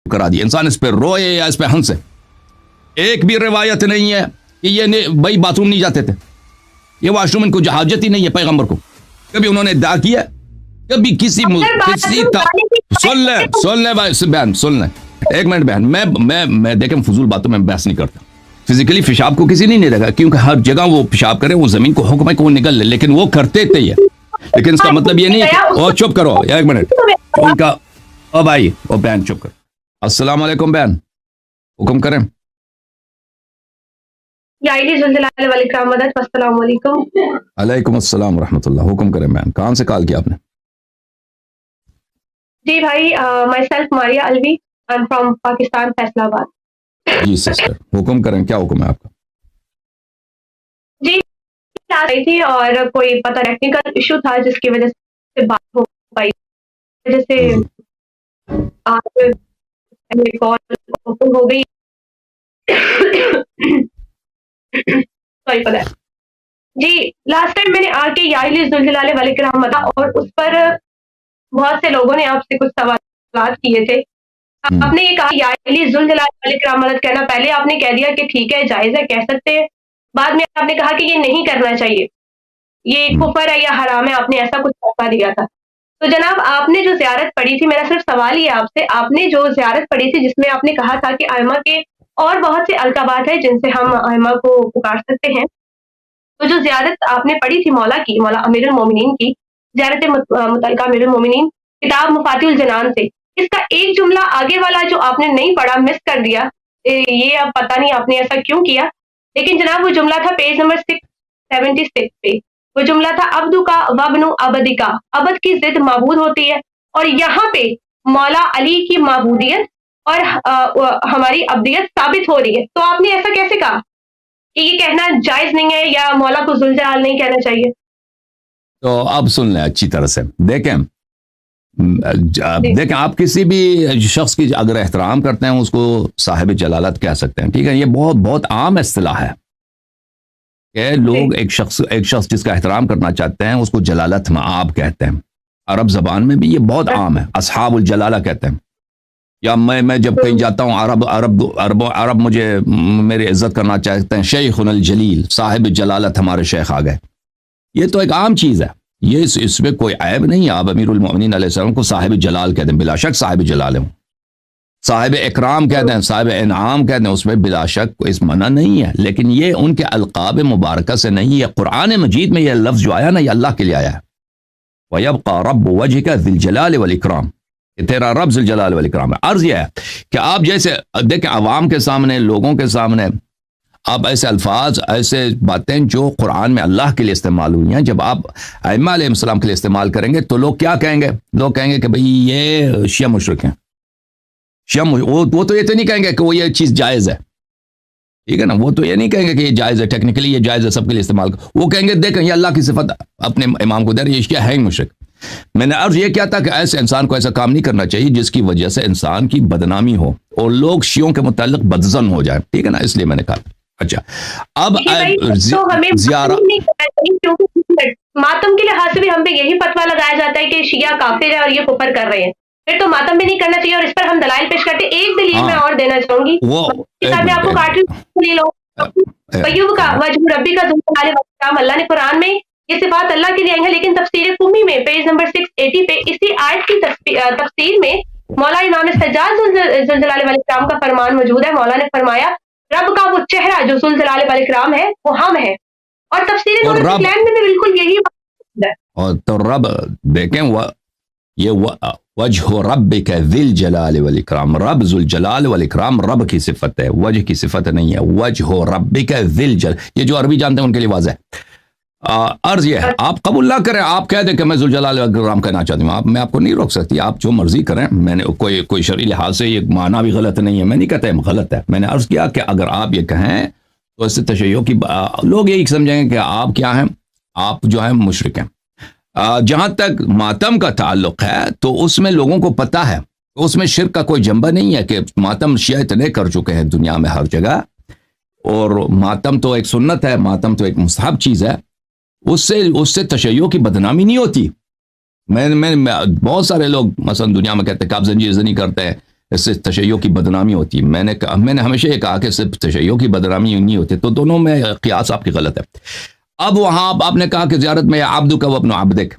کرا دیا. انسان اس پہ روئے یا اس پہ ہنسے. ایک بھی روایت نہیں ہے کہ یہ بھائی باتھ روم نہیں جاتے تھے, یہ واش روم ان کو حاجت ہی نہیں ہے. پیغمبر کو کبھی انہوں نے ادعا کیا, کبھی کسی سن لیں بھائی بہن, سن لیں ایک منٹ بہن. میں دیکھیں فضول باتوں میں بحث نہیں کرتا. فزیکلی پیشاب کو کسی نہیں دیکھا, کیونکہ ہر جگہ وہ پیشاب کرے, وہ زمین کو حکم ہے کہ وہ نکل لے, لیکن وہ کرتے تھے یہ. لیکن اس کا مطلب یہ نہیں کہ او چپ کرو ایک منٹ ان کا. او بھائی او بہن چپ کرو. السلام علیکم بہن, حکم کریں. السلام علیکم. علیکم السلام ورحمۃ اللہ. حکم کریں بہن, کہاں سے کال کیا آپ نے؟ جی بھائی, my self Maria الوی, I am from Pakistan, فیصلہ آباد. جی سسٹر, حکم کریں, کیا حکم ہے آپ کا؟ جی آئی تھی اور کوئی پتہ ٹیکنیکل ایشو تھا جس کی وجہ سے بات ہو پائی, جیسے آپ کال اوپن ہو گئی. Sorry for that. جی لاسٹ ٹائم میں نے آ کے یا ذوالجلال والاکرام مدا, اور اس پر بہت سے لوگوں نے آپ سے کچھ سوالات کیے تھے. آپ نے یہ کہا یا ذوالجلال والاکرام مدد کہنا, پہلے آپ نے کہہ دیا کہ ٹھیک ہے جائز ہے کہہ سکتے ہیں, بعد میں آپ نے کہا کہ یہ نہیں کرنا چاہیے, یہ کفر ہے یا حرام ہے, آپ نے ایسا کچھ موقع دیا تھا. تو جناب آپ نے جو زیارت پڑھی تھی, میرا صرف سوال یہ آپ سے, آپ نے جو زیارت پڑھی تھی جس میں آپ نے کہا تھا کہ ائمہ کے اور بہت سے القابات ہیں جن سے ہم ائمہ کو پکار سکتے ہیں, تو جو زیارت آپ نے پڑھی تھی مولا کی, مولا امیر المومنین کی زیارت متعلقہ امیر المومنین کتاب مفاتیح الجنان سے, اس کا ایک جملہ آگے والا جو آپ نے نہیں پڑھا, مس کر دیا, یہ اب پتہ نہیں آپ نے ایسا کیوں کیا, لیکن جناب وہ جملہ تھا پیج نمبر 676 پہ. وہ جملہ تھا عبدو کا وابن عبدی کا, عبد کی ضد معبود ہوتی ہے, اور یہاں پہ مولا علی کی معبودیت اور ہماری عبدیت ثابت ہو رہی ہے. تو آپ نے ایسا کیسے کہا کہ یہ کہنا جائز نہیں ہے یا مولا کو ذوالجلال نہیں کہنا چاہیے؟ تو اب سن لیں اچھی طرح سے, دیکھیں آپ کسی بھی شخص کی اگر احترام کرتے ہیں اس کو صاحب جلالت کہہ سکتے ہیں, ٹھیک ہے. یہ بہت عام اصطلاح ہے کہ لوگ ایک شخص جس کا احترام کرنا چاہتے ہیں اس کو جلالت مآب کہتے ہیں. عرب زبان میں بھی یہ بہت عام ہے, اصحاب الجلالہ کہتے ہیں. یا میں جب کہیں جاتا ہوں عرب مجھے میری عزت کرنا چاہتے ہیں, شیخنا الجلیل, صاحب جلالت ہمارے شیخ آ گئے. یہ تو ایک عام چیز ہے, یہ اس میں کوئی عیب نہیں ہے. آپ امیر المومنین علیہ السلام کو صاحب جلال کہتے ہیں, بلا شک صاحب جلال ہیں. صاحب اکرام کہتے ہیں, صاحب انعام کہتے ہیں, اس میں بلا شک کوئی اس منع نہیں ہے. لیکن یہ ان کے القاب مبارکہ سے نہیں ہے. قرآن مجید میں یہ لفظ جو آیا نا, یہ اللہ کے لیے آیا ہے. وَيَبْقَى رَبُّ وَجْهِكَ ذِي الْجَلَالِ وَالْإِكْرَامِ, کہ تیرا رب ذی الجلال والاکرام ہے. عرض یہ ہے کہ آپ جیسے دیکھیں عوام کے سامنے, لوگوں کے سامنے آپ ایسے الفاظ, ایسے باتیں جو قرآن میں اللہ کے لیے استعمال ہوئی ہیں, جب آپ ائمہ علیہ السلام کے لیے استعمال کریں گے تو لوگ کیا کہیں گے؟ لوگ کہیں گے کہ بھئی یہ شیعہ مشرک ہیں. وہ تو یہ تو نہیں کہیں گے کہ وہ یہ چیز جائز ہے, ٹھیک ہے نا. وہ تو یہ نہیں کہیں گے کہ یہ جائز ہے, ٹیکنیکلی یہ جائز ہے سب کے لیے استعمال. وہ کہیں گے دیکھیں یہ اللہ کی صفت اپنے امام کو دے رہی ہے, یہ شیعہ ہے ہی مشرک. میں نے عرض یہ کیا تھا کہ ایسے انسان کو ایسا کام نہیں کرنا چاہیے جس کی وجہ سے انسان کی بدنامی ہو اور لوگ شیعوں کے متعلق بدظن ہو جائیں, ٹھیک ہے نا. اس لیے میں نے کہا. اچھا اب ماتم کے لحاظ سے بھی ہم پہ یہی فتویٰ لگایا جاتا ہے کہ شیعہ کافر ہے اور یہ کفر کر رہے ہیں, پھر تو ماتم بھی نہیں کرنا چاہیے, اور اس پر ہم دلائل پیش کرتے. ایک دلیل میں اور دینا چاہوں گی, میں آپ کو کاٹ لوں. ایوب کا وجہ ربی کا ذوالجلال والاکرام, اللہ نے قرآن میں یہ صفات اللہ کے لیے آئی ہیں, لیکن تفسیر قمی میں پیج نمبر 680 پہ اسی آیت کی تفسیر میں مولا امام سجاد ذوالجلال والاکرام کا فرمان موجود ہے. مولا نے فرمایا رب کا وہ چہرہ جو ذوالجلال والاکرام ہے وہ ہم ہے, اور تفسیر میں بھی بالکل یہی ہے. اور تو رب دیکھیں یہ وجہ ربک ذی الجلال والاکرام, رب ذوالجلال والاکرام رب کی صفت ہے, وجہ کی صفت نہیں ہے. وجہ ربک ذی الجلال, یہ جو عربی جانتے ہیں ان کے لیے واضح ہے. عرض یہ ہے آپ قبول نہ کریں, آپ کہہ دیں کہ میں ذوالجلال والاکرام کہنا چاہتی ہوں, میں آپ کو نہیں روک سکتی, آپ جو مرضی کریں. میں نے کوئی شرعی لحاظ سے یہ معنی بھی غلط نہیں ہے, میں نہیں کہتا ہے غلط ہے. میں نے عرض کیا کہ اگر آپ یہ کہیں تو اس سے تشیع کی لوگ یہی سمجھیں گے کہ آپ کیا ہیں, آپ جو ہیں مشرک ہیں. جہاں تک ماتم کا تعلق ہے تو اس میں لوگوں کو پتہ ہے, اس میں شرک کا کوئی جنبہ نہیں ہے کہ ماتم شیعہ اتنے کر چکے ہیں دنیا میں ہر جگہ, اور ماتم تو ایک سنت ہے, ماتم تو ایک مستحب چیز ہے, اس سے تشیع کی بدنامی نہیں ہوتی. میں بہت سارے لوگ مثلا دنیا میں کہتے ہیں کہ آپ زنجیر زنی کرتے ہیں, اس سے تشیع کی بدنامی ہوتی ہے. میں نے ہمیشہ یہ کہا کہ صرف تشیع کی بدنامی نہیں ہوتی, تو دونوں میں قیاس آپ کی غلط ہے. اب وہاں آپ نے کہا کہ زیارت میں عبد کا وابن عبدک,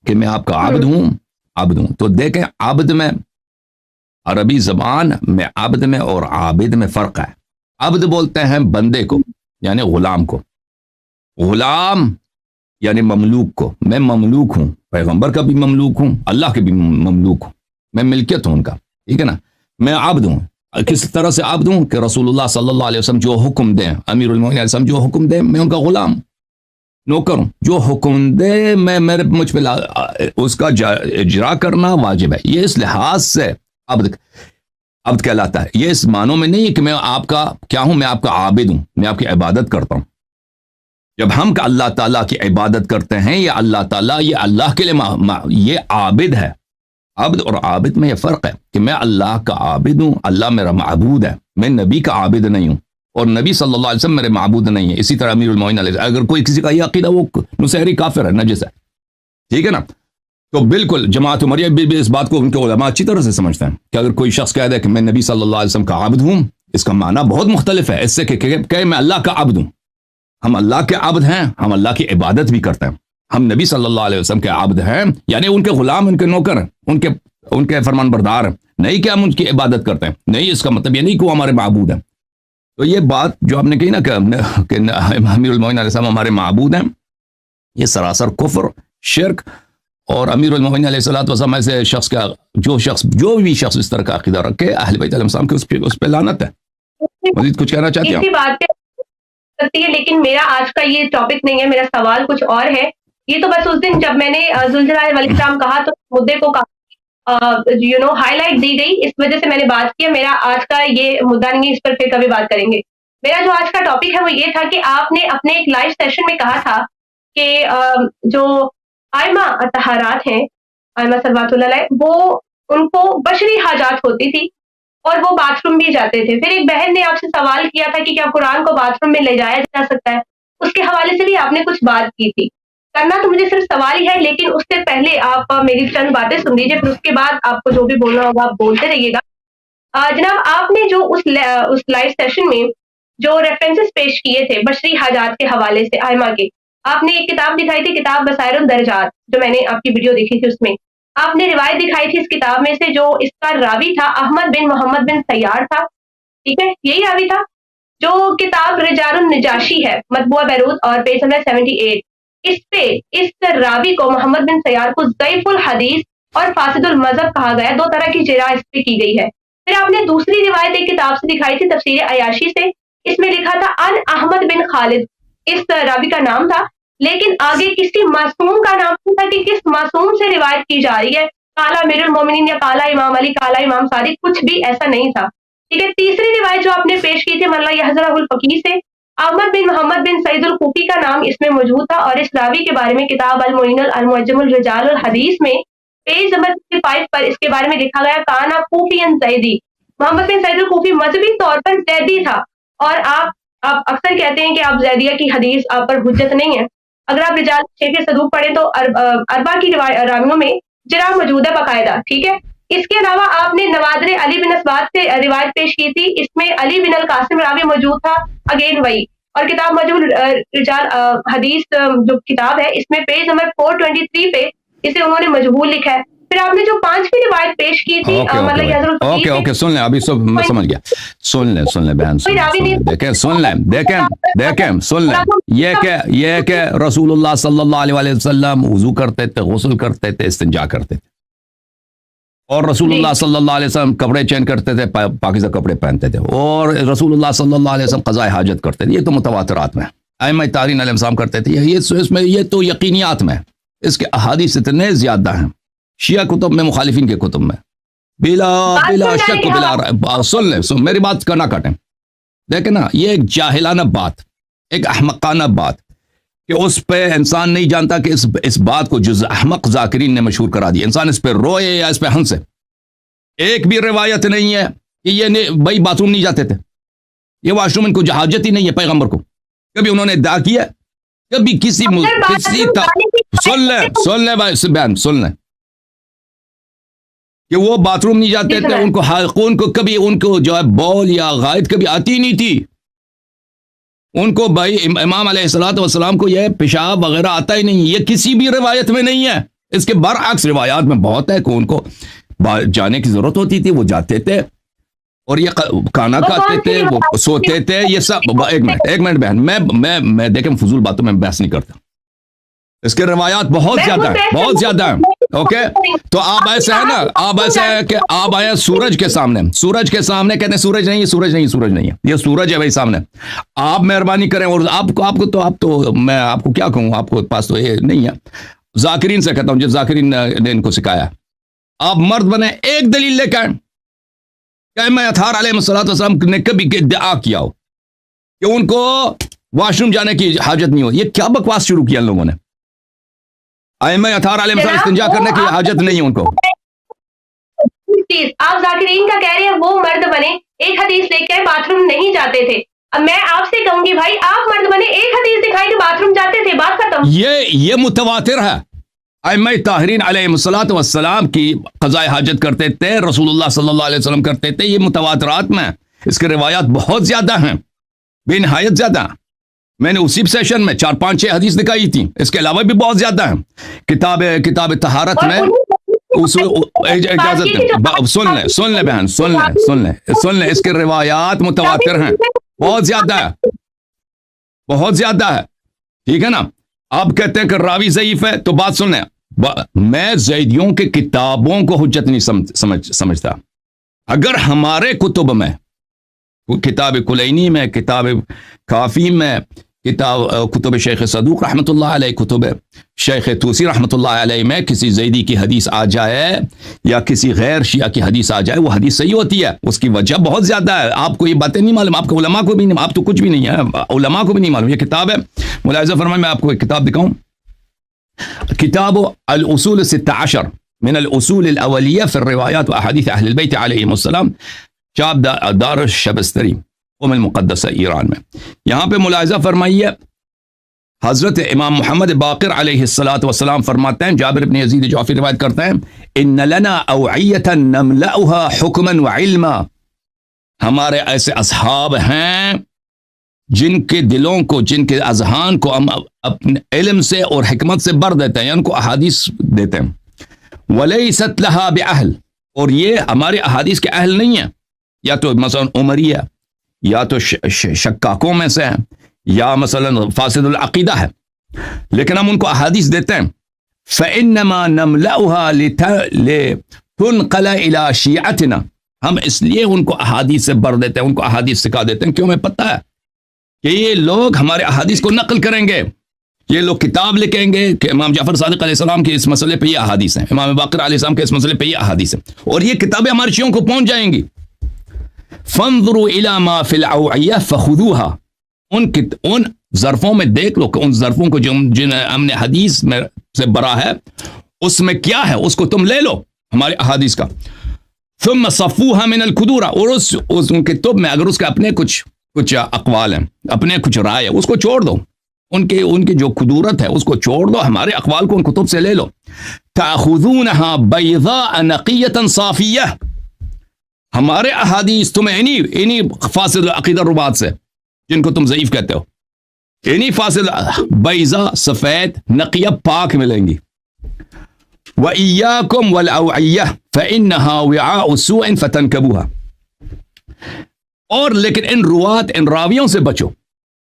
کہ میں آپ کا عبد ہوں. تو دیکھیں عبد میں عربی زبان میں عبد میں اور عابد میں فرق ہے. عبد بولتے ہیں بندے کو, یعنی غلام کو. غلام یعنی مملوک کو. میں مملوک ہوں, پیغمبر کا بھی مملوک ہوں, اللہ کے بھی مملوک ہوں, میں ملکیت ہوں ان کا, ٹھیک ہے نا. میں عبد ہوں. کس طرح سے عبد ہوں کہ رسول اللہ صلی اللہ علیہ وسلم جو حکم دیں, امیر المومنین علیہ السلام جو حکم دیں, میں ان کا غلام نوکر ہوں. جو حکم دے مجھ پہ اس کا اجرا کرنا واجب ہے. یہ اس لحاظ سے عبد کہلاتا ہے. یہ اس معنوں میں نہیں ہے کہ میں آپ کا کیا ہوں, میں آپ کا عابد ہوں, میں آپ کی عبادت کرتا ہوں. جب ہم اللہ تعالیٰ کی عبادت کرتے ہیں, یہ اللہ تعالیٰ یہ اللہ کے لیے یہ عابد ہے. عبد اور عابد میں یہ فرق ہے کہ میں اللہ کا عابد ہوں, اللہ میرا معبود ہے. میں نبی کا عابد نہیں ہوں, اور نبی صلی اللہ علیہ وسلم میرے معبود نہیں ہے. اسی طرح امیر المومنین علیہ السلام, اگر کوئی کسی کا یہ عقیدہ, وہ نصیری کافر ہے, نجس ہے, ٹھیک ہے نا. تو بالکل جماعت عمریہ بھی اس بات کو ان کے علماء اچھی طرح سے سمجھتے ہیں کہ اگر کوئی شخص کہہ دے کہ میں نبی صلی اللہ علیہ وسلم کا عابد ہوں, اس کا معنی بہت مختلف ہے اس سے کہ میں اللہ کا عبد ہوں. ہم اللہ کے عبد ہیں, ہم اللہ کی عبادت بھی کرتے ہیں. ہم نبی صلی اللہ علیہ وسلم کے عبد ہیں, یعنی ان کے غلام, ان کے نوکر ہیں, ان کے فرمان بردار ہیں. نہیں کہ ہم ان کی عبادت کرتے ہیں, نہیں, اس کا مطلب یہ نہیں کہ وہ ہمارے معبود ہیں. تو یہ بات جو آپ نے کہی نا کہ امیر المومنین علیہ السلام ہمارے معبود ہیں, یہ سراسر کفر, شرک. اور امیر المومنین علیہ السلام ایسے شخص کا جو بھی شخص اس طرح کا عقیدہ رکھے اہل بیت علیہ السلام کے اس پہ لعنت ہے. مزید کچھ کہنا چاہتے ہیں؟ لیکن میرا آج کا یہ ٹاپک نہیں ہے, میرا سوال کچھ اور ہے. یہ تو بس اس دن جب میں نے ذوالجلال والاکرام کہا تو مدے کو ہائی لائٹ دی گئی, اس وجہ سے میں نے بات کیا. میرا آج کا یہ مدعا نہیں, اس پر پھر کبھی بات کریں گے. میرا جو آج کا ٹاپک ہے وہ یہ تھا کہ آپ نے اپنے ایک لائیو سیشن میں کہا تھا کہ جو آئمہ طہارات ہیں, آئمہ صلوات اللہ علیہ, وہ ان کو بشری حاجات ہوتی تھی اور وہ باتھ روم بھی جاتے تھے. پھر ایک بہن نے آپ سے سوال کیا تھا کہ کیا قرآن کو باتھ روم میں لے جایا جا سکتا ہے, اس کے حوالے سے بھی آپ نے کچھ بات کی تھی. کرنا تو مجھے صرف سوال ہی ہے, لیکن اس سے پہلے آپ میری چند باتیں سن لیجیے, پھر اس کے بعد آپ کو جو بھی بولنا ہوگا آپ بولتے رہیے گا. جناب, آپ نے جو اس لائیو سیشن میں جو ریفرنسز پیش کیے تھے بشری حاجات کے حوالے سے آئمہ کے, آپ نے ایک کتاب دکھائی تھی, کتاب بصائر الدرجات, جو میں نے آپ کی ویڈیو دیکھی تھی, اس میں آپ نے روایت دکھائی تھی اس کتاب میں سے, جو اس کا راوی تھا احمد بن محمد بن سیار تھا, ٹھیک ہے, یہی راوی تھا. جو کتاب رجال النجاشی ہے, مطبوعہ بیروت اور پیج نمبر 78, اس پہ اس راوی کو محمد بن سیار کو ضعیف الحدیث اور فاسد المذہب کہا گیا. 2 طرح کی جرح اس پہ کی گئی ہے. پھر آپ نے دوسری روایت ایک کتاب سے دکھائی تھی, تفسیر عیاشی سے, اس میں لکھا تھا ان احمد بن خالد, اس راوی کا نام تھا, لیکن آگے کسی معصوم کا نام نہیں تھا کہ کس معصوم سے روایت کی جا رہی ہے, کالا امیر المومنین یا کالا امام علی, کالا امام صادق, کچھ بھی ایسا نہیں تھا, ٹھیک ہے. تیسری روایت جو آپ نے پیش کی تھی ملا یحزرہ الفقیہ سے, احمد بن محمد بن سعید الکوفی کا نام اس میں موجود تھا, اور اس راوی کے بارے میں کتاب المعین المعجم الرجال الحدیث میں پیج نمبر 65 پر اس کے بارے میں لکھا گیا, کانا کوفی زیدی, محمد بن سعید الکوفی مذہبی طور پر زیدی تھا. اور آپ اکثر کہتے ہیں کہ آپ زیدیہ کی حدیث آپ پر حجت نہیں ہے. اگر آپ رجال 6 کے صدوق پڑھیں تو اربع کی راویوں میں جرح موجود ہے باقاعدہ, ٹھیک ہے. اس کے علاوہ آپ نے نوادر علی بن اسبات سے روایت پیش کی تھی, اس میں علی بن القاسم راوی موجود تھا, اگین وہی. اور کتاب مجموع رجال حدیث جو کتاب ہے, اس میں پیج نمبر 423 پہ اسے انہوں نے مجہول لکھا ہے. پھر آپ نے جو 5ویں روایت پیش کی تھی, اوکے سن لیں, ابھی سب میں سمجھ گیا, سن لیں بہن, دیکھیں سن لیں, یہ کہ رسول اللہ صلی اللہ علیہ وسلم وضو کرتے تھے, غسل کرتے تھے, استنجا کرتے تھے, اور رسول اللہ صلی اللہ علیہ وسلم کپڑے چینج کرتے تھے, پاکیزہ کپڑے پہنتے تھے, اور رسول اللہ صلی اللہ علیہ وسلم قضاء حاجت کرتے تھے. یہ تو متواترات میں ائمہ تارین علیہ السلام کرتے تھے, یہ تو یقینیات میں, اس کے احادیث اتنے زیادہ ہیں شیعہ کتب میں, مخالفین کے کتب میں, بلا شک بلا. سن لیں, میری بات کا نہ کاٹیں. دیکھیں نا, یہ ایک جاہلانہ بات, ایک احمقانہ بات, کہ اس پہ انسان نہیں جانتا کہ اس بات کو جو احمق ذاکرین نے مشہور کرا دیا, انسان اس پہ روئے یا اس پہ ہنسے. ایک بھی روایت نہیں ہے کہ یہ بھائی باتھ روم نہیں جاتے تھے, یہ واش روم ان کو حاجت ہی نہیں ہے پیغمبر کو. کبھی انہوں نے ادعا کیا, کبھی کسی سن لیں بھائی بہن, سن لیں, کہ وہ باتھ روم نہیں جاتے تھے, ان کو حلقون کو کبھی ان کو جو ہے بول یا غائط کبھی آتی نہیں تھی, ان کو بھائی امام علیہ الصلوۃ والسلام کو یہ پیشاب وغیرہ آتا ہی نہیں, یہ کسی بھی روایت میں نہیں ہے. اس کے برعکس روایات میں بہت ہے کہ ان کو جانے کی ضرورت ہوتی تھی, وہ جاتے تھے اور یہ کھانا کھاتے تھے, وہ سوتے تھے, یہ سب. ایک منٹ بہن, میں دیکھیں فضول باتوں میں بحث نہیں کرتا, اس کے روایات بہت زیادہ ہیں, بہت زیادہ ہیں. اوکے, تو آپ ایسے ہیں نا, آپ ایسے ہیں کہ آپ آئے سورج کے سامنے, سورج کے سامنے کہتے ہیں سورج نہیں ہے, سورج نہیں, سورج نہیں ہے, یہ سورج ہے بھائی سامنے. آپ مہربانی کریں, اور آپ کو میں آپ کو کیا کہوں, آپ کو پاس تو یہ نہیں ہے. ذاکرین سے کہتا ہوں, جو ذاکرین نے ان کو سکھایا, آپ مرد بنے ایک دلیل لے کر کہ میں اطہار علیہ السلام نے کبھی ادعا کیا ہو کہ ان کو واش روم جانے کی حاجت نہیں ہو. یہ کیا بکواس شروع کیا ان لوگوں نے. ائمہ اطہار علیہ السلام استنجا کرنے کی حاجت نہیں ہے ان کو. آپ ذاکرین کا کہہ رہے ہیں وہ مرد بنے ایک حدیث لے کے باتھ روم نہیں جاتے تھے. اب میں آپ سے کہوں گی بھائی آپ مرد بنے ایک حدیث دکھائی کہ باتھ روم جاتے تھے, بات ختم. یہ متواتر ہے. ائمہ طاہرین علیہ السلام کی قضاء حاجت کرتے تھے, رسول اللہ صلی اللہ علیہ وسلم کرتے تھے. یہ متواترات میں اس کے روایات بہت زیادہ ہیں, بے نہایت زیادہ. میں نے اسی سیشن میں 4 5 6 حدیث دکھائی تھی, اس کے علاوہ بھی بہت زیادہ ہیں. کتاب طہارت میں اجازت سن لیں بہن, سن لیں, اس کے روایات متواتر ہیں, بہت زیادہ ہے, بہت زیادہ ہے. ٹھیک ہے نا. آپ کہتے ہیں کہ راوی ضعیف ہے, تو بات سن لیں, میں زیدیوں کے کتابوں کو حجت نہیں سمجھتا. اگر ہمارے کتب میں, کتاب کلینی میں, کتاب کافی میں, کتب شیخ صدوق رحمۃ اللہ علیہ, کتب شیخ توسی رحمۃ اللہ علیہ میں کسی زیدی کی حدیث آ جائے یا کسی غیر شیعہ کی حدیث آ جائے, وہ حدیث صحیح ہوتی ہے. اس کی وجہ بہت زیادہ ہے. آپ کو یہ باتیں نہیں معلوم, آپ کو علماء کو بھی نہیں, آپ تو کچھ بھی نہیں ہے, علماء کو بھی نہیں معلوم. یہ کتاب ہے, ملاحظہ فرمائیں, میں آپ کو ایک کتاب دکھاؤں, کتاب الاصول 16 من الاصول الاولیہ فی الروایات واحادیث اہل البیت علیہم السلام, چاپ دار الشبستری المقدسہ ایران میں. یہاں پہ ملاحظہ فرمائیے, حضرت امام محمد باقر علیہ السلام فرماتے ہیں, جابر بن یزید جعفی روایت کرتے ہیں, ان لنا اوعیۃ نملأها حکما وعلما, ہمارے ایسے اصحاب ہیں جن کے دلوں کو, جن کے اذہان کو ہم اپنے علم سے اور حکمت سے بھر دیتے ہیں, ان کو احادیث دیتے ہیں. ولیست لها باہل, اور یہ ہمارے احادیث کے اہل نہیں ہیں, یا تو مثلا عمری ہے, یا تو شکاکوں میں سے ہیں, یا مثلا فاسد العقیدہ ہے, لیکن ہم ان کو احادیث دیتے ہیں. فإنما نملأها لتنقل إلى شيعتنا, ہم اس لیے ان کو احادیث سے بھر دیتے ہیں, ان کو احادیث سکھا دیتے ہیں. کیوں؟ ہمیں پتہ ہے کہ یہ لوگ ہمارے احادیث کو نقل کریں گے, یہ لوگ کتاب لکھیں گے کہ امام جعفر صادق علیہ السلام کے اس مسئلے پہ یہ احادیث ہیں, امام باقر علیہ السلام کے اس مسئلے پہ یہ احادیث ہیں, اور یہ کتابیں ہمارے شیعوں کو پہنچ جائیں گی. فانظروا الى ما في الاوعیہ فخذوها, ان ظرفوں میں دیکھ لو کہ ان ظرفوں کو جن ہم نے حدیث میں سے بھرا ہے اس میں کیا ہے, اس کو تم لے لو ہمارے احادیث کا. ثم صفوها من القدورہ, اور اس ان کتب میں اگر اس کے اپنے کچھ اقوال ہیں, اپنے کچھ رائے ہے, اس کو چھوڑ دو. ان کی جو قدورت ہے اس کو چھوڑ دو, ہمارے اقوال کو ان کتب سے لے لو. تاخذونها بيضاء نقیۃ صافیہ, ہمارے احادیث تمہیں انہی فاسد عقیدہ ربات سے, جن کو تم ضعیف کہتے ہو, انہی فاسد بیضاء سفید نقیہ پاک ملیں گی. وَإِيَّاكُمْ وَالْأَوْعِيَّةِ فَإِنَّهَا وِعَاءُ سُوءٍ فَتَنْكَبُوهَا, اور لیکن ان راویوں سے بچو,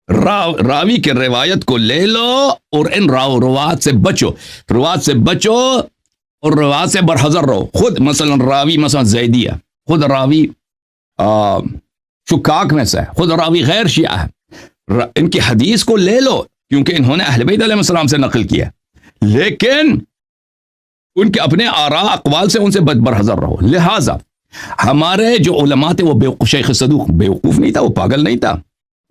راوی کے روایت کو لے لو اور ان روات سے بچو, روات سے بچو اور روات سے برحذر رہو. خود مثلا راوی مثلا زیدی ہے, خود راوی شکاک میں سے ہے, خود راوی غیر شیعہ ہے, ان کی حدیث کو لے لو کیونکہ انہوں نے اہل بیت علیہ السلام سے نقل کیا, لیکن ان کے اپنے آراء اقوال سے ان سے برحذر رہو. لہٰذا ہمارے جو علماء تھے, وہ شیخ صدوق بیوقوف نہیں تھا, وہ پاگل نہیں تھا,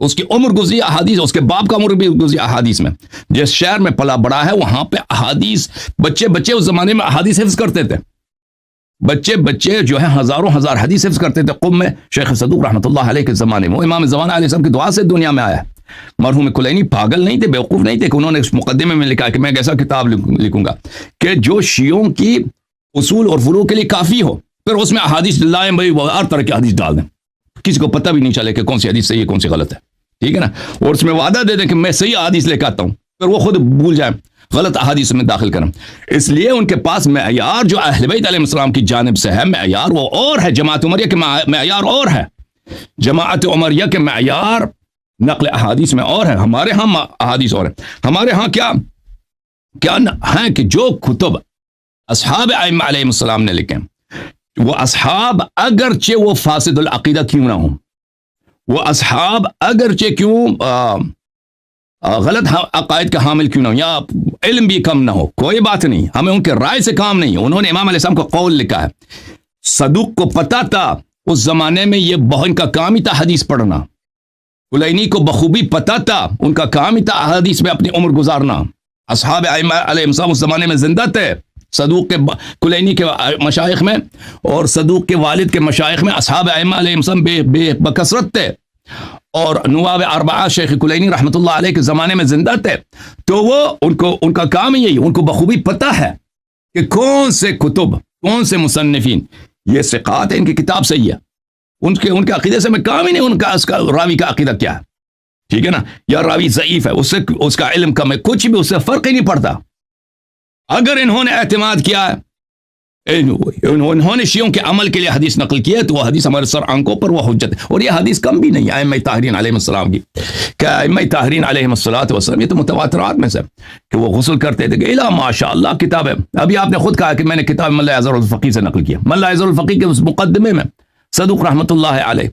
اس کی عمر گزری احادیث, اس کے باپ کا عمر بھی گزری احادیث میں. جس شہر میں پلا بڑا ہے وہاں پہ احادیث, بچے اس زمانے میں احادیث حفظ کرتے تھے, بچے جو ہے ہزاروں ہزار حدیث حفظ کرتے تھے. قم میں شیخ صدوق رحمۃ اللہ علیہ کے زمانے میں, وہ امام زمانہ علیہ السلام کی دعا سے دنیا میں آیا ہے. مرحوم کلینی پاگل نہیں تھے, بیوقوف نہیں تھے کہ انہوں نے اس مقدمے میں لکھا کہ میں ایک ایسا کتاب لکھوں گا کہ جو شیعوں کی اصول اور فروع کے لیے کافی ہو، پھر اس میں احادیث لائیں بھائی، ہر طرح کی حدیث ڈال دیں، کسی کو پتہ بھی نہیں چلے کہ کون سی حدیث صحیح ہے کون سی غلط ہے، ٹھیک ہے نا، اور اس میں وعدہ دے دیں کہ میں صحیح حدیث لے کے آتا ہوں، پھر وہ خود بھول جائیں، غلط احادیث میں داخل کریں۔ اس لیے ان کے پاس معیار جو اہل بیت علیہ السلام کی جانب سے ہے، معیار وہ اور ہے، جماعت عمریہ کے معیار اور ہے، جماعت عمریہ کے معیار نقل احادیث میں اور ہے، ہمارے ہاں احادیث اور ہیں۔ ہمارے ہاں کیا ہیں کہ جو کتب اصحاب ائمہ علیہ السلام نے لکھے، وہ اصحاب اگرچہ وہ فاسد العقیدہ کیوں نہ ہوں، وہ اصحاب اگرچہ کیوں غلط عقائد کا حامل کیوں نہ ہو، یا علم بھی کم نہ ہو، کوئی بات نہیں، ہمیں ان کے رائے سے کام نہیں۔ انہوں نے امام علیہ السلام کو قول لکھا ہے، صدوق کو پتا تھا اس زمانے میں یہ بہن کا کام ہی تھا حدیث پڑھنا، کلینی کو بخوبی پتا تھا، ان کا کام ہی تھا حدیث میں اپنی عمر گزارنا۔ اصحاب ائمہ علیہ السلام اس زمانے میں زندہ تھے، صدوق کے کلینی کے مشائخ میں اور صدوق کے والد کے مشائخ میں اصحاب ائمہ علیہ السلام بے بکثرت تھے، اور نواب اربعہ شیخ کلینی رحمۃ اللہ علیہ کے زمانے میں زندہ تھے، تو وہ ان کا کام ہی یہی، ان کو بخوبی پتہ ہے کہ کون سے کتب، کون سے مصنفین یہ ثقات ہیں، ان کی کتاب صحیح ہے، ان کے عقیدے سے میں کام ہی نہیں، ان کا اس کا راوی کا عقیدہ کیا ہے، ٹھیک ہے نا، یا راوی ضعیف ہے، اس کا علم کم ہے، کچھ بھی اس سے فرق ہی نہیں پڑتا۔ اگر انہوں نے اعتماد کیا ہے، انہوں نے شیعوں کے عمل کے لیے حدیث نقل کی ہے، تو وہ حدیث ہمارے سر آنکھوں پر وہ حجت ہے، اور یہ حدیث کم بھی نہیں ہے ائمہ طاہرین علیہ السلام کی، کہ ائمہ طاہرین علیہ السلام یہ تو متواترات میں سے کہ وہ غسل کرتے تھے کہ الا ماشاء اللہ کتاب ہے۔ ابھی آپ نے خود کہا کہ میں نے کتاب ملا اظہر الفقی سے نقل کیا، ملا اظہر الفقی کے اس مقدمے میں صدوق رحمۃ اللہ علیہ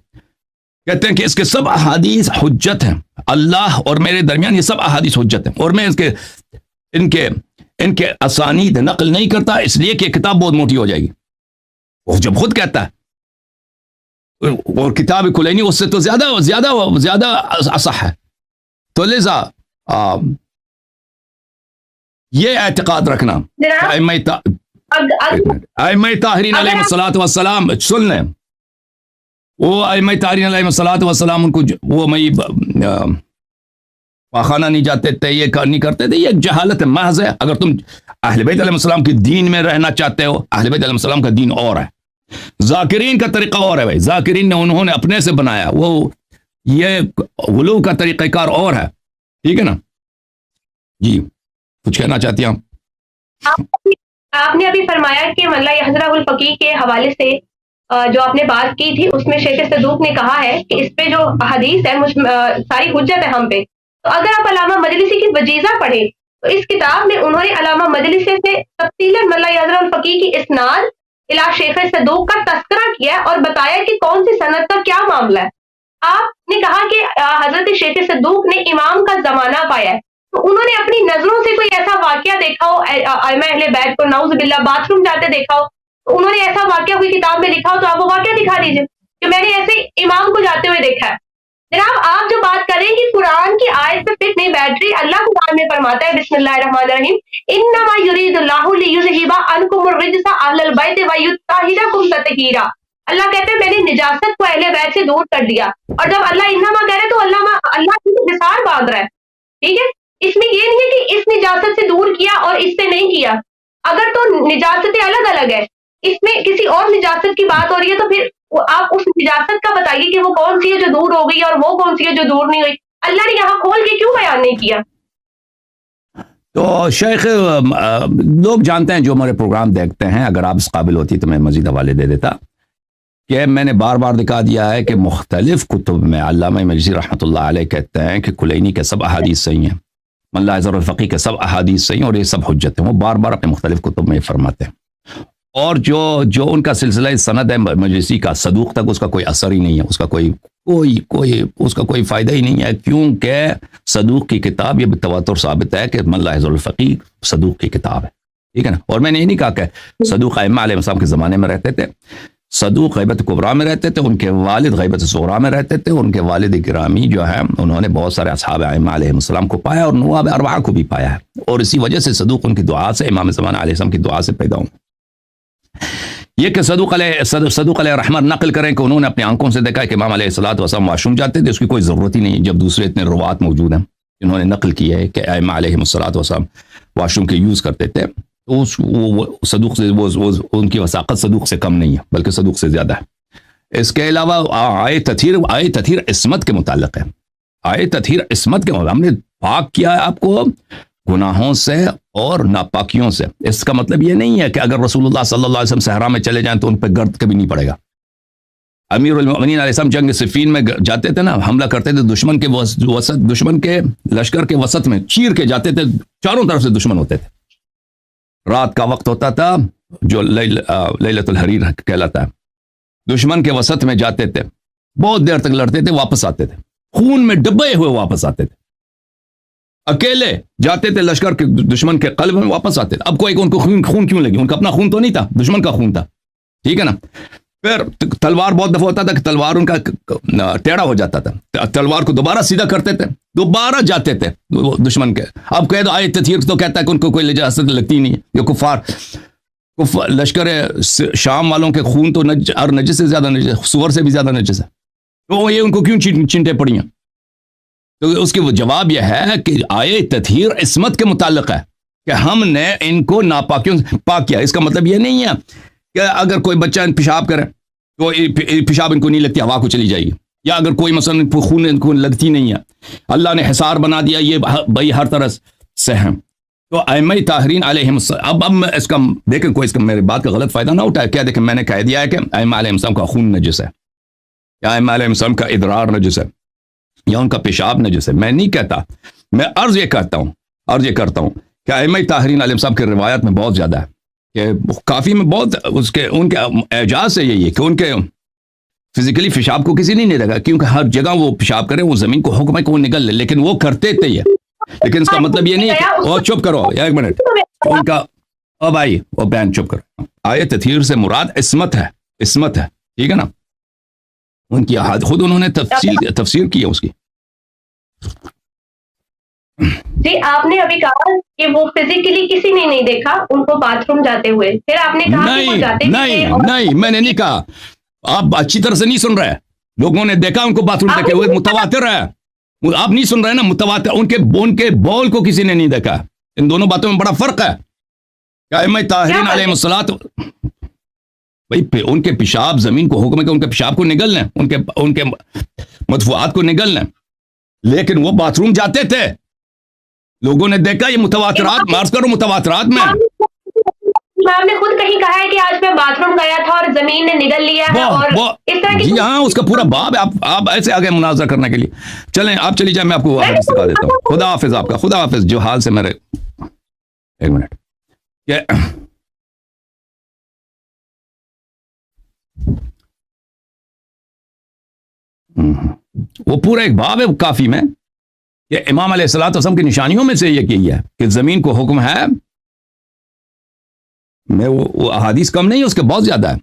کہتے ہیں کہ اس کے سب احادیث حجت ہیں، اللہ اور میرے درمیان یہ سب احادیث حجت ہیں، اور میں ان کے اسانید نقل نہیں کرتا، اس لیے کہ کتاب بہت موٹی ہو جائے گی۔ وہ جب خود کہتا ہے، اور کتاب کلینی اس سے تو زیادہ اصح ہے، تو لذا یہ اعتقاد رکھنا ائمہ طاہرین علیہ الصلوۃ والسلام، سن لیں، وہ ائمہ طاہرین علیہ الصلوۃ والسلام ان کو وہ پاخانہ نہیں جاتے تھے، یہ نہیں کرتے تھے، یہ ایک جہالت محض ہے۔ اگر تم اہل بیت علیہ السلام کے دین میں رہنا چاہتے ہو، اہل بیت علیہ السلام کا دین اور ہے، ذاکرین کا طریقہ اور ہے، بھائی ذاکرین نے انہوں نے اپنے سے بنایا، وہ یہ غلو کا طریقہ کار اور ہے، ٹھیک ہے نا جی، کچھ کہنا چاہتی ہیں آپ نے ابھی فرمایا کہ ملا اظہر الفقی کے حوالے سے جو آپ نے بات کی تھی، اس میں شیخ صدوق نے کہا ہے کہ اس پہ جو حدیث ہے ساری حجت ہے ہم پہ، تو اگر آپ علامہ مجلسی کی وجیزہ پڑھیں تو اس کتاب میں انہوں نے علامہ مجلسی سے تفصیلاً ملا اظہر الفقی کی اسناد الی شیخ صدوق کا تذکرہ کیا اور بتایا کہ کون سی سند کا کیا معاملہ ہے۔ آپ نے کہا کہ حضرت شیخ صدوق نے امام کا زمانہ پایا ہے، تو انہوں نے اپنی نظروں سے کوئی ایسا واقعہ دیکھا ہو، ائمہ اہل بیت کو نعوذ باللہ باتھ روم جاتے دیکھا ہو، تو انہوں نے ایسا واقعہ کوئی کتاب میں لکھا ہو تو آپ وہ واقعہ دکھا دیجیے کہ میں نے ایسے امام کو جاتے ہوئے دیکھا ہے۔ جناب آپ جو بات کریں کہ قرآن کی آیت پہ فٹ نہیں بیٹھ رہی، اللہ قرآن میں فرماتا ہے بسم اللہ الرحمن الرحیم، انما یرید اللہ لیذھب عنکم الرجس اہل البیت ویطہرکم تطہیرا۔ اللہ کہتے ہیں میں نے نجاست کو اہل بیت سے دور کر دیا، اور جب اللہ انما کہہ رہے تو اللہ کی نثار باندھ رہا ہے، ٹھیک ہے، اس میں یہ نہیں ہے کہ اس نجاست سے دور کیا اور اس سے نہیں کیا، اگر تو نجاستیں الگ الگ ہے، اس میں کسی اور نجاست کی بات ہو رہی ہے تو پھر آپ اس نجاست کا بتائیے کہ وہ کون سی ہے جو دور ہو گئی اور وہ کون سی ہے جو دور نہیں ہوئی، اللہ نے یہاں کھول کے کیوں بیان نہیں کیا؟ تو شیخ لوگ جانتے ہیں جو ہمارے پروگرام دیکھتے ہیں، اگر آپ اس قابل ہوتی تو میں مزید حوالے دے دیتا، کہ میں نے بار بار دکھا دیا ہے کہ مختلف کتب میں علامہ مجلسی رحمۃ اللہ علیہ کہتے ہیں کہ کلینی کے سب احادیث صحیح ہیں، ملا اظہر الفقی کے سب احادیث صحیح ہیں اور یہ سب حجت ہیں، وہ بار بار اپنے مختلف کتب میں فرماتے ہیں، اور جو ان کا سلسلہ سند ہے مجلسی کا صدوق تک، اس کا کوئی اثر ہی نہیں ہے، اس کا کوئی فائدہ ہی نہیں ہے، کیونکہ صدوق کی کتاب یہ بالتواتر ثابت ہے کہ ملا اظہر الفقی صدوق کی کتاب ہے، ٹھیک ہے نا، اور میں نے یہ نہیں کہا کہ صدوق ائمہ علیہ السلام کے زمانے میں رہتے تھے، صدوق غیبت کبریٰ میں رہتے تھے، ان کے والد غیبت صغریٰ میں رہتے تھے، ان کے والد گرامی جو ہے انہوں نے بہت سارے اصحاب ائمہ علیہ السلام کو پایا اور نواب اربعہ کو بھی پایا ہے، اور اسی وجہ سے صدوق ان کی دعا سے، امام زمانہ علیہ السلام کی دعا سے پیدا ہوں۔ یہ کہ صدوق علیہ رحمت نقل کریں کہ انہوں نے اپنی آنکھوں سے دیکھا کہ امام علیہ الصلوۃ والسلام واش روم جاتے تھے، اس کی کوئی ضرورت ہی نہیں جب دوسرے اتنے روات موجود ہیں، انہوں نے نقل کی ہے کہ ائمہ علیہ الصلوۃ والسلام واش روم کے یوز کرتے تھے، تو وہ صدوق سے وہ ان کی وثاقت صدوق سے کم نہیں ہے بلکہ صدوق سے زیادہ ہے۔ اس کے علاوہ آئے تطہیر عصمت کے متعلق ہے، آئے تطہیر عصمت کے متعلق، ہم نے پاک کیا ہے آپ کو گناہوں سے اور ناپاکیوں سے۔ اس کا مطلب یہ نہیں ہے کہ اگر رسول اللہ صلی اللہ علیہ وسلم صحرا میں چلے جائیں تو ان پہ گرد کبھی نہیں پڑے گا۔ امیر المؤمنین علیہ السلام جنگ صفین میں جاتے تھے نا، حملہ کرتے تھے دشمن کے وسط، دشمن کے لشکر کے وسط میں چیر کے جاتے تھے، چاروں طرف سے دشمن ہوتے تھے۔ رات کا وقت ہوتا تھا جو لیلۃ الحریر کہلاتا ہے، دشمن کے وسط میں جاتے تھے، بہت دیر تک لڑتے تھے، واپس آتے تھے، خون میں ڈبے ہوئے واپس آتے تھے، اکیلے جاتے تھے لشکر کے دشمن کے قلب میں، واپس آتے تھے۔ اب کوئی ان کو خون کیوں لگی؟ ان کا اپنا خون تو نہیں تھا، دشمن کا خون تھا، ٹھیک ہے نا۔ پھر تلوار بہت دفعہ ہوتا تھا کہ تلوار ان کا ٹیڑھا ہو جاتا تھا، تلوار کو دوبارہ سیدھا کرتے تھے، دوبارہ جاتے تھے دشمن کے۔ اب کہہ دو آئے تطہیر تو کہتا ہے کہ ان کو کوئی اجازت لگتی نہیں، یہ کفار لشکر شام والوں کے خون تو نجس سے زیادہ نجس، سور سے بھی زیادہ نجس ہے، تو یہ ان کو کیوں چنٹے پڑی ہیں؟ تو اس کے وہ جواب یہ ہے کہ آئے تطہیر عصمت کے متعلق ہے کہ ہم نے ان کو ناپاکیوں سے پاک کیا۔ اس کا مطلب یہ نہیں ہے کہ اگر کوئی بچہ پیشاب کرے تو پیشاب ان کو نہیں لگتی، ہوا کو چلی جائے گی، یا اگر کوئی مثلا خون ان کو لگتی نہیں ہے، اللہ نے حصار بنا دیا، یہ بھائی ہر طرح سے ہیں۔ تو ائمہ طاہرین علیہم اب میں اس کا دیکھیں، کوئی اس کا میرے بات کا غلط فائدہ نہ اٹھائے، کیا دیکھیں میں نے کہہ دیا ہے کہ ائمہ علیہم السلام کا خون نجس ہے، یا ائمہ علیہم السلام کا ادرار نجس ہے، یا ان کا پیشاب نجس ہے۔ میں نہیں کہتا، میں عرض یہ کرتا ہوں کہ ائمہ طاہرین علیہ السلام کی روایت میں بہت زیادہ ہے کہ کافی میں بہت ان کے اعجاز سے یہی ہے کہ ان کے فزیکلی پیشاب کو کسی نہیں دیکھا، کیونکہ ہر جگہ وہ پیشاب کرے، وہ زمین کو حکم ہے کہ وہ نگل لے، لیکن وہ کرتے تھے یہ۔ لیکن اس کا مطلب یہ نہیں ہے کہ وہ چپ کرو ایک منٹ، ان کا بھائی وہ بہن چپ کرو۔ آیت تطہیر سے مراد عصمت ہے، ٹھیک ہے نا۔ ان کی خود انہوں نے تفسیر کی ہے اس کی۔ جی آپ نے ابھی کہا کہ وہ فزیکلی کسی نے نہیں دیکھا ان کو باتھ روم جاتے ہوئے، پھر آپ نے کہا کہ وہ جاتے نہیں میں نے نہیں کہا، آپ اچھی طرح سے نہیں سن رہے۔ لوگوں نے دیکھا ان کو باتھ روم دیکھے ہوئے، متواتر ہے، آپ نہیں سن رہے نا، متواتر۔ ان کے بول کو کسی نے نہیں دیکھا۔ ان دونوں باتوں میں بڑا فرق ہے۔ ائمہ طاہرین علیہم الصلوۃ، بھائی ان کے پیشاب زمین کو حکم ہے کہ ان کے پیشاب کو نگل لیں، ان کے مدفوعات کو نگل لیں، لیکن وہ باتھ روم جاتے تھے، لوگوں نے دیکھا۔ یہ متواترات مارس کرو، متواترات میں امام نے خود کہیں کہا ہے کہ آج میں باتھ روم گیا تھا اور زمین نے نگل لیا ہے، اور اس طرح کی، جی ہاں، اس کا پورا باب ہے۔ آپ ایسے آگے مناظرہ کرنے کے لیے چلیں، آپ چلی جائیں، میں آپ کو حدیث دکھا دیتا ہوں۔ خدا حافظ آپ کا، خدا حافظ۔ جو حال سے میرے ایک منٹ وہ پورا ایک باب ہے کافی میں کہ امام علیہ الصلوۃ والسلام کی نشانیوں میں سے یہ کی ہے کہ زمین کو حکم ہے، میں وہ احادیث کم نہیں، اس کے بہت زیادہ ہے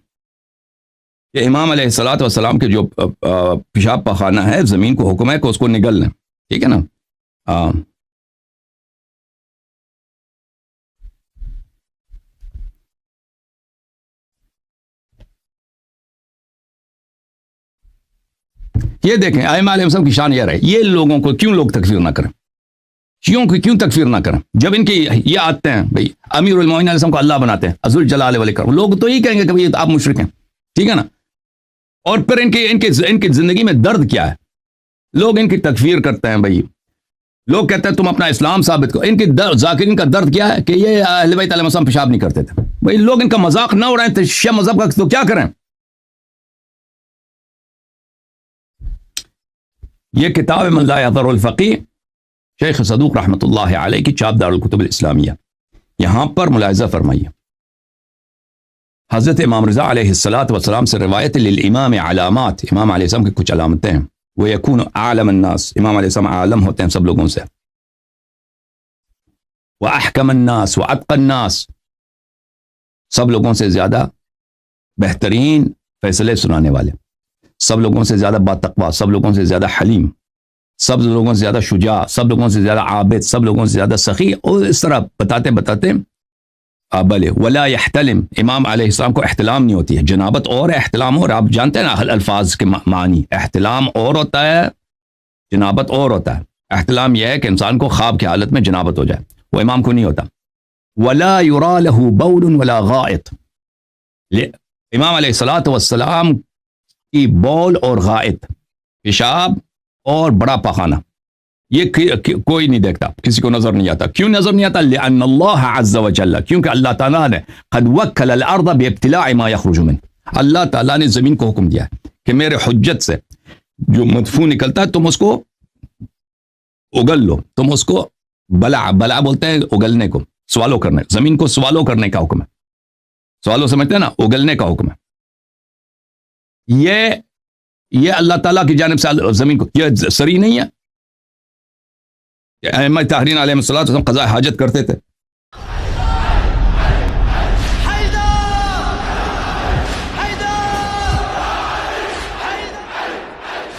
کہ امام علیہ الصلوۃ والسلام کے جو پیشاب پخانہ ہے، زمین کو حکم ہے کہ اس کو نگل لیں، ٹھیک ہے نا۔ یہ دیکھیں ائمہ علیہ السلام کی شان یہ رہے، یہ لوگوں کو کیوں لوگ تکفیر نہ کریں، شیعوں کو کیوں تکفیر نہ کریں، جب ان کی یہ آتے ہیں بھائی امیر المومنین علیہ السلام کو اللہ بناتے ہیں، ذوالجلال والاکرام، لوگ تو یہی کہیں گے کہ بھائی آپ مشرک ہیں، ٹھیک ہے نا۔ اور پھر ان کی زندگی میں درد کیا ہے، لوگ ان کی تکفیر کرتے ہیں، بھائی لوگ کہتے ہیں تم اپنا اسلام ثابت کرو۔ ان کی ذاکرین کا درد کیا ہے کہ یہ اہل بیت علیہ السلام پیشاب نہیں کرتے تھے، بھائی لوگ ان کا مذاق نہ اڑائیں تو شیعہ مذہب کا تو کیا کریں۔ یہ کتاب من لا یضر الفقیہ، شیخ صدوق رحمۃ اللہ علیہ کی چاپ دار الکتب الاسلامیہ، یہاں پر ملاحظہ فرمائیے، حضرت امام رضا علیہ الصلاۃ والسلام سے روایت للامام علامات، امام علیہ السلام کی کچھ علامتیں ہیں، وہ یکون اعلم الناس، امام علیہ السلام عالم ہوتے ہیں سب لوگوں سے، واحکم الناس واتقى الناس، سب لوگوں سے زیادہ بہترین فیصلے سنانے والے، سب لوگوں سے زیادہ باتقوا، سب لوگوں سے زیادہ حلیم، سب لوگوں سے زیادہ شجاع، سب لوگوں سے زیادہ عابد، سب لوگوں سے زیادہ سخی، اور اس طرح بتاتے بلے ولا يحتلم، امام علیہ السلام کو احتلام نہیں ہوتی ہے، جنابت اور احتلام، اور آپ جانتے ہیں نا الفاظ کے معنی، احتلام اور ہوتا ہے، جنابت اور ہوتا ہے۔ احتلام یہ ہے کہ انسان کو خواب کی حالت میں جنابت ہو جائے، وہ امام کو نہیں ہوتا، ولا يرى له بول ولا غائط. امام علیہ الصلوۃ والسلام کی بول اور غائط، پیشاب اور بڑا پخانہ، یہ کوئی نہیں دیکھتا، کسی کو نظر نہیں آتا. کیوں نظر نہیں آتا؟ لأن اللہ عز وجل، کیونکہ اللہ تعالیٰ نے قد وکل الارض بابتلاع ما یخرج منہ، اللہ تعالیٰ نے زمین کو حکم دیا ہے کہ میرے حجت سے جو مدفوع نکلتا ہے تم اس کو اگل لو، تم اس کو بلا بولتے ہیں اگلنے کو، سوالو کرنے، زمین کو سوالو کرنے کا حکم ہے. سوالو سمجھتے ہیں نا، اگلنے کا حکم ہے. یہ اللہ تعالیٰ کی جانب سے زمین کو، یہ سری نہیں ہے. ائمہ طاہرین علیہ الصلوۃ والسلام قضاء حاجت کرتے تھے،